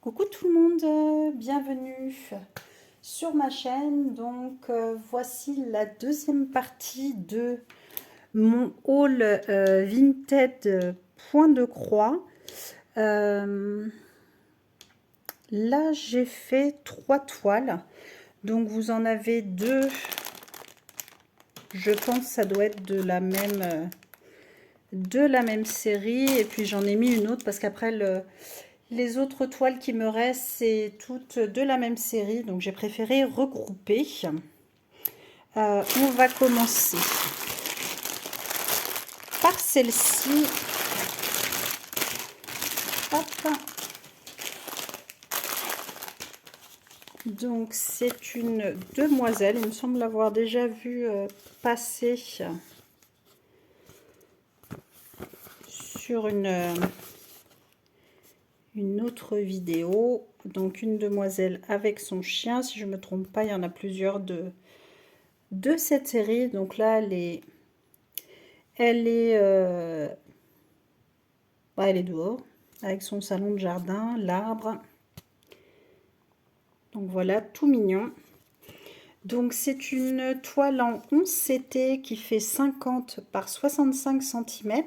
Coucou tout le monde, bienvenue sur ma chaîne. Donc voici la deuxième partie de mon haul Vinted point de croix. Là j'ai fait 3 toiles, donc vous en avez 2. Je pense que ça doit être de la même série, et puis j'en ai mis une autre parce qu'après les autres toiles qui me restent, c'est toutes de la même série, donc j'ai préféré regrouper. On va commencer par celle-ci. Hop. Donc c'est une demoiselle, il me semble l'avoir déjà vu passer sur une autre vidéo. Donc une demoiselle avec son chien, si je me trompe pas, il y en a plusieurs de cette série. Donc là elle est dehors avec son salon de jardin, l'arbre. Donc voilà, tout mignon. Donc c'est une toile en 11 CT qui fait 50 par 65 cm,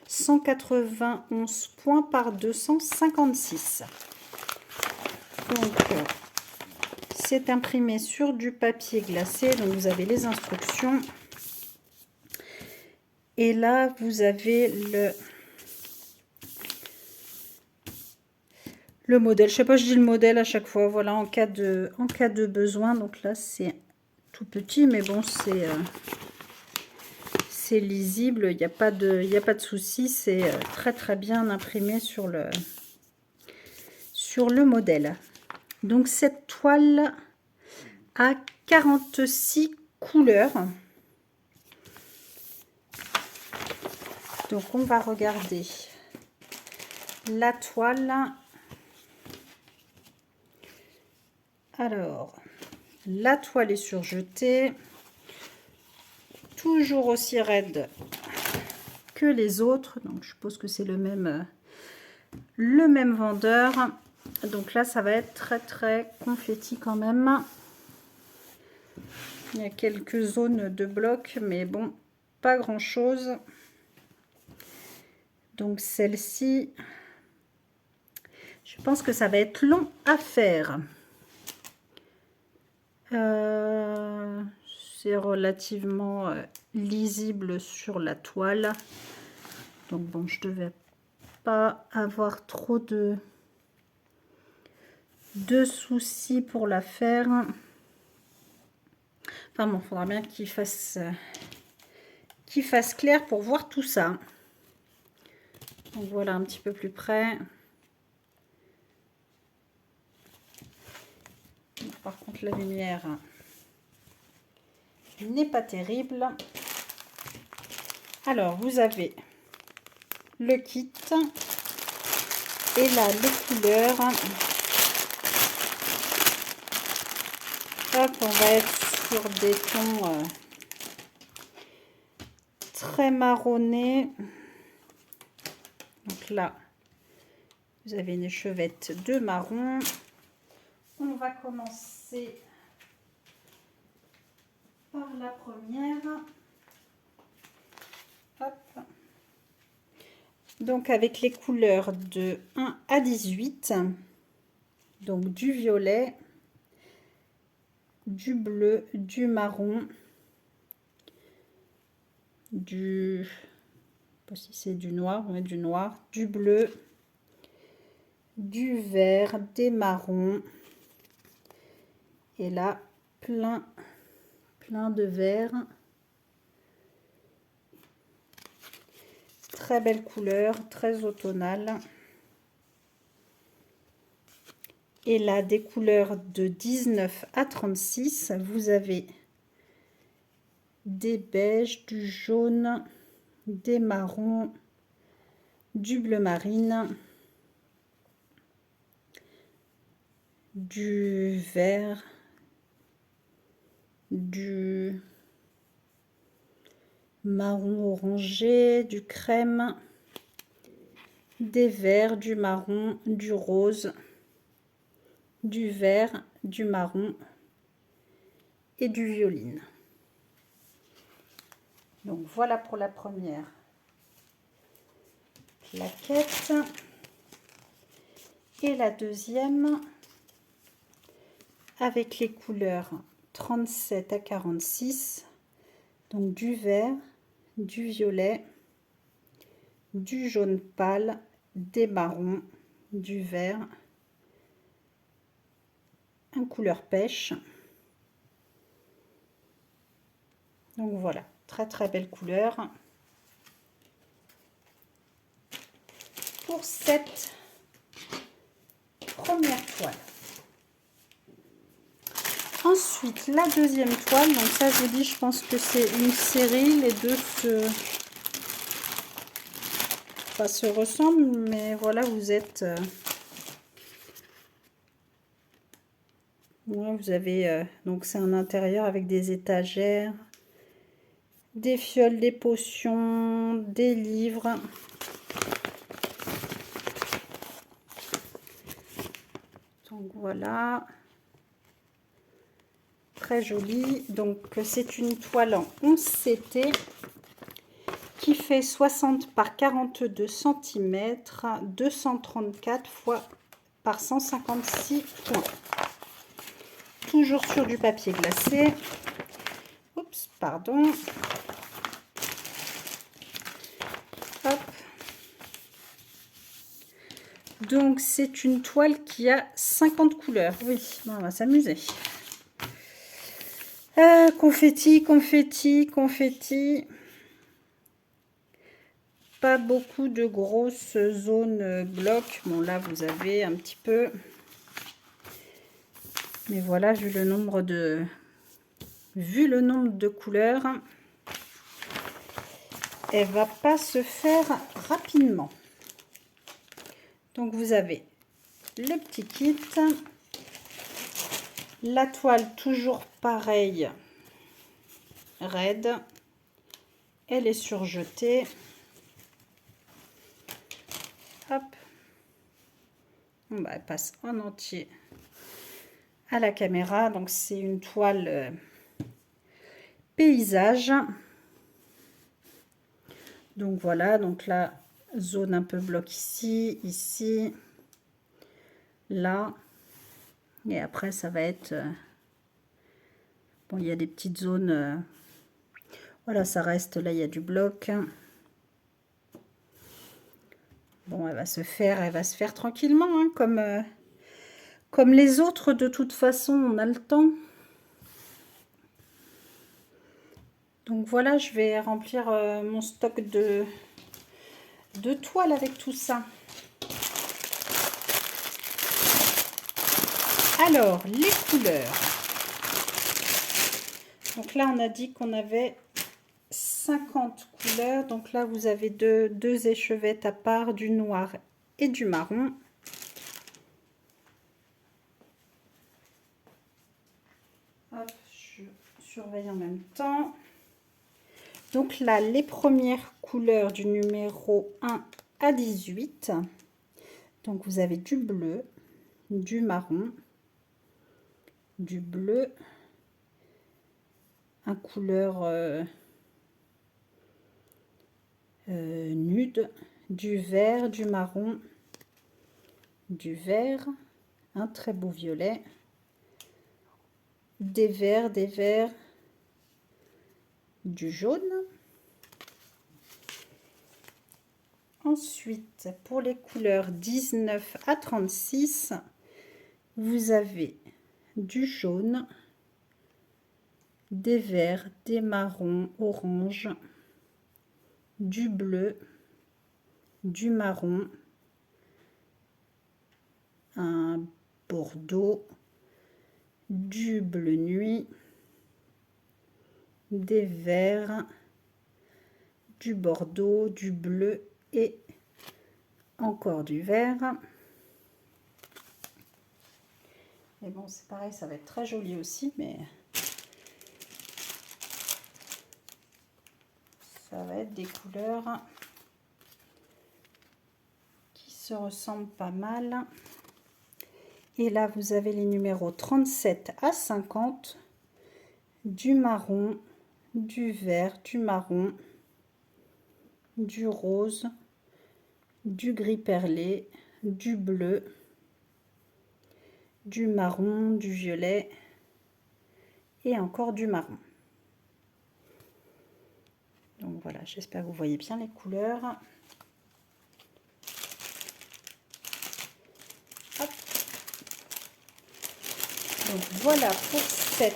191 points par 256. Donc c'est imprimé sur du papier glacé, donc vous avez les instructions. Et là vous avez le modèle. Je sais pas, je dis le modèle à chaque fois, voilà, en cas de besoin. Donc là c'est tout petit, mais bon, c'est lisible, il n'y a pas de souci, c'est très bien imprimé sur le modèle. Donc cette toile a 46 couleurs. Donc on va regarder la toile. Alors, la toile est surjetée, toujours aussi raide que les autres, donc je suppose que c'est le même vendeur. Donc là ça va être très confetti quand même. Il y a quelques zones de bloc, mais bon, pas grand chose. Donc celle-ci, je pense que ça va être long à faire. C'est relativement lisible sur la toile, donc bon, je devais pas avoir trop de soucis pour la faire. Enfin bon, il faudra bien qu'il fasse clair pour voir tout ça. Donc voilà un petit peu plus près. Par contre la lumière n'est pas terrible. Alors vous avez le kit et là les couleurs. Hop, on va être sur des tons très marronnés. Donc là vous avez une échevette de marron. On va commencer par la première. Hop. Donc avec les couleurs de 1 à 18, donc du violet, du bleu, du marron, je sais pas si c'est du noir, ouais, du noir, du bleu, du vert, des marrons, et là plein de vert. Très belle couleur, très automnale. Et là, des couleurs de 19 à 36, vous avez des beiges, du jaune, des marrons, du bleu marine, du vert, du marron orangé, du crème, des verts, du marron, du rose. du vert, du marron et du violine. Donc voilà pour la première plaquette. Et la deuxième avec les couleurs 37 à 46, donc du vert, du violet, du jaune pâle, des marrons, du vert, un couleur pêche. Donc voilà, très très belle couleur pour cette première toile. Ensuite, la deuxième toile, donc ça je vous dis, je pense que c'est une série, les deux se ressemblent, mais voilà, vous êtes... ouais, vous avez... donc c'est un intérieur avec des étagères, des fioles, des potions, des livres. Donc voilà. Très joli. Donc c'est une toile en 11 CT qui fait 60 par 42 cm, 234 fois par 156 points. Toujours sur du papier glacé. Oups, pardon. Hop. Donc c'est une toile qui a 50 couleurs. Oui, on va s'amuser. Confetti, confetti, confetti. Pas beaucoup de grosses zones blocs. Bon, là, vous avez un petit peu. Mais voilà, vu le nombre de couleurs, elle va pas se faire rapidement. Donc, vous avez le petit kit. La toile, toujours pareil, raide. Elle est surjetée. Hop. Bon, bah, elle passe en entier à la caméra. Donc, c'est une toile paysage. Donc, voilà. Donc, la zone un peu bloc ici, ici, là. Et après, ça va être... bon, il y a des petites zones... voilà, ça reste... là, il y a du bloc. Bon, elle va se faire tranquillement, hein, comme les autres. De toute façon, on a le temps. Donc, voilà, je vais remplir mon stock de toiles avec tout ça. Alors, les couleurs. Donc là, on a dit qu'on avait 50 couleurs. Donc là, vous avez deux échevettes à part, du noir et du marron. Hop, je surveille en même temps. Donc là, les premières couleurs du numéro 1 à 18. Donc vous avez du bleu, du marron, du bleu, un couleur nude, du vert, du marron, du vert, un très beau violet, des verts, du jaune. Ensuite, pour les couleurs 19 à 36, vous avez du jaune, des verts, des marrons, orange, du bleu, du marron, un bordeaux, du bleu nuit, des verts, du bordeaux, du bleu et encore du vert. Et bon, c'est pareil, ça va être très joli aussi, mais ça va être des couleurs qui se ressemblent pas mal. Et là, vous avez les numéros 37 à 50, du marron, du vert, du marron, du rose, du gris perlé, du bleu, du marron, du violet et encore du marron. Donc voilà, j'espère que vous voyez bien les couleurs. Hop. Donc voilà pour cette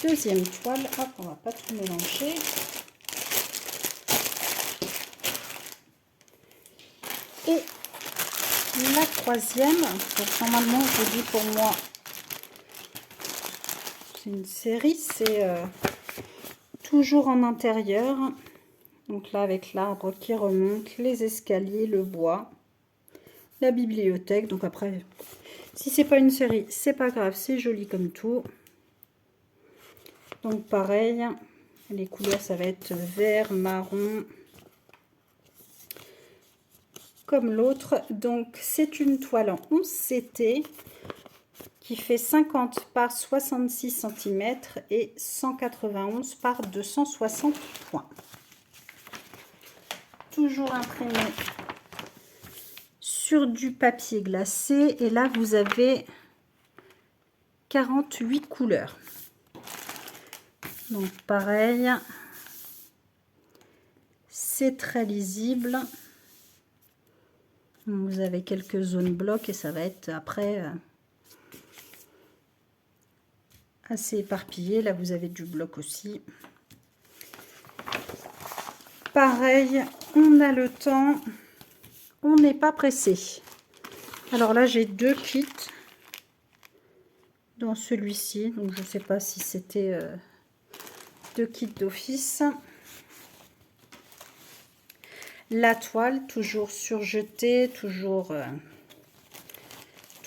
deuxième toile. Hop, on va pas tout mélanger. Et la troisième, donc normalement je vous dis pour moi, c'est une série, c'est toujours en intérieur. Donc là avec l'arbre qui remonte, les escaliers, le bois, la bibliothèque. Donc après, si c'est pas une série, c'est pas grave, c'est joli comme tout. Donc pareil, les couleurs ça va être vert, marron, comme l'autre. Donc c'est une toile en 11 CT qui fait 50 par 66 cm et 191 par 260 points. Toujours imprimé sur du papier glacé, et là vous avez 48 couleurs. Donc pareil, c'est très lisible. Vous avez quelques zones blocs et ça va être après assez éparpillé. Là vous avez du bloc aussi. Pareil, on a le temps, on n'est pas pressé. Alors là j'ai deux kits dans celui-ci, donc je ne sais pas si c'était deux kits d'office. La toile toujours surjetée, toujours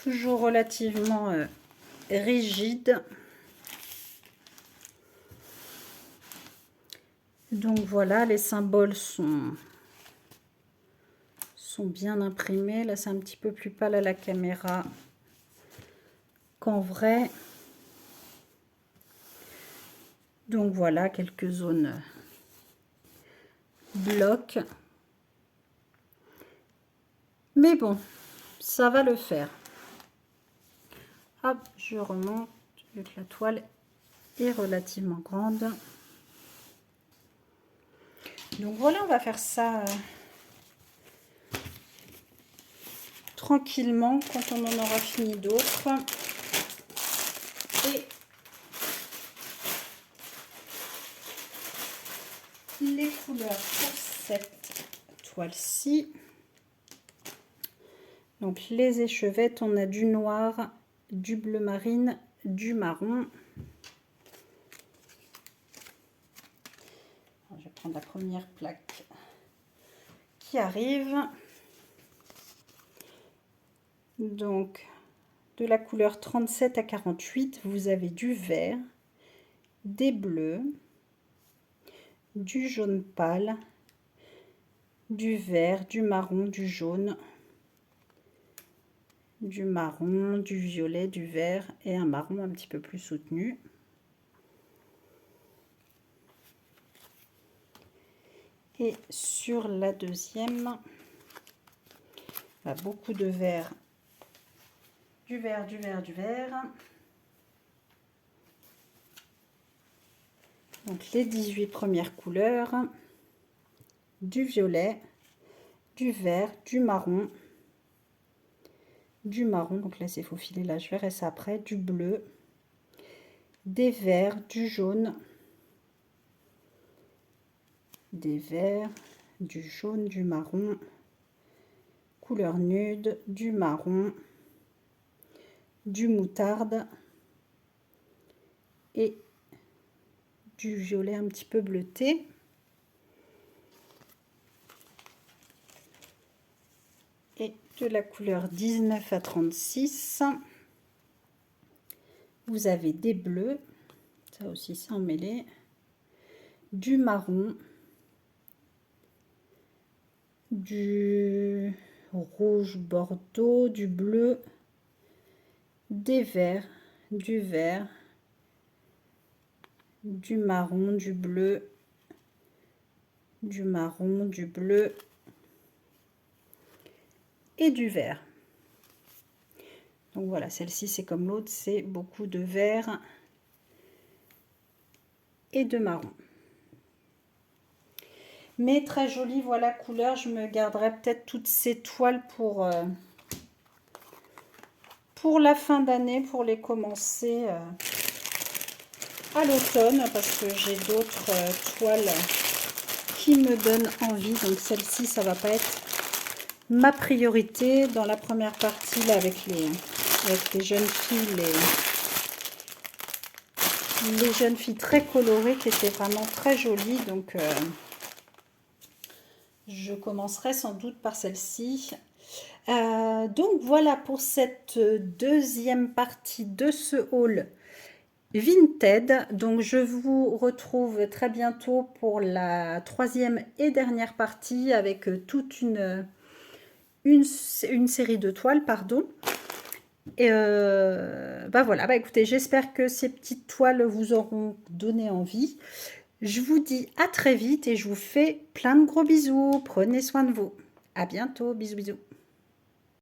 relativement rigide. Donc voilà, les symboles sont bien imprimés. Là c'est un petit peu plus pâle à la caméra qu'en vrai. Donc voilà, quelques zones blocs. Mais bon, ça va le faire. Hop, je remonte, vu que la toile est relativement grande. Donc voilà, on va faire ça tranquillement quand on en aura fini d'autres. Et les couleurs pour cette toile-ci. Donc les échevettes, on a du noir, du bleu marine, du marron. Alors, je vais prendre la première plaque qui arrive. Donc de la couleur 37 à 48, vous avez du vert, des bleus, du jaune pâle, du vert, du marron, du jaune, du marron, du violet, du vert et un marron un petit peu plus soutenu. Et sur la deuxième, beaucoup de vert, du vert, du vert, du vert. Donc les 18 premières couleurs, du violet, du vert, du marron, donc là c'est faufilé, là je verrai ça après, du bleu, des verts, du jaune, des verts, du jaune, du marron, couleur nude, du marron, du moutarde et du violet un petit peu bleuté. Et de la couleur 19 à 36, vous avez des bleus, ça aussi c'est emmêlé, du marron, du rouge bordeaux, du bleu, des verts, du vert, du marron, du bleu, du marron, du bleu et du vert. Donc voilà, celle-ci c'est comme l'autre, c'est beaucoup de vert et de marron. Mais très jolie, voilà couleur. Je me garderai peut-être toutes ces toiles pour la fin d'année, pour les commencer à l'automne, parce que j'ai d'autres toiles qui me donnent envie. Donc celle-ci, ça va pas être ma priorité dans la première partie là, avec les jeunes filles, les jeunes filles très colorées qui étaient vraiment très jolies. Donc je commencerai sans doute par celle-ci. Donc voilà pour cette deuxième partie de ce haul Vinted. Donc je vous retrouve très bientôt pour la troisième et dernière partie avec toute une série de toiles, pardon. Et bah voilà, bah écoutez, j'espère que ces petites toiles vous auront donné envie. Je vous dis à très vite et je vous fais plein de gros bisous. Prenez soin de vous. À bientôt, bisous bisous.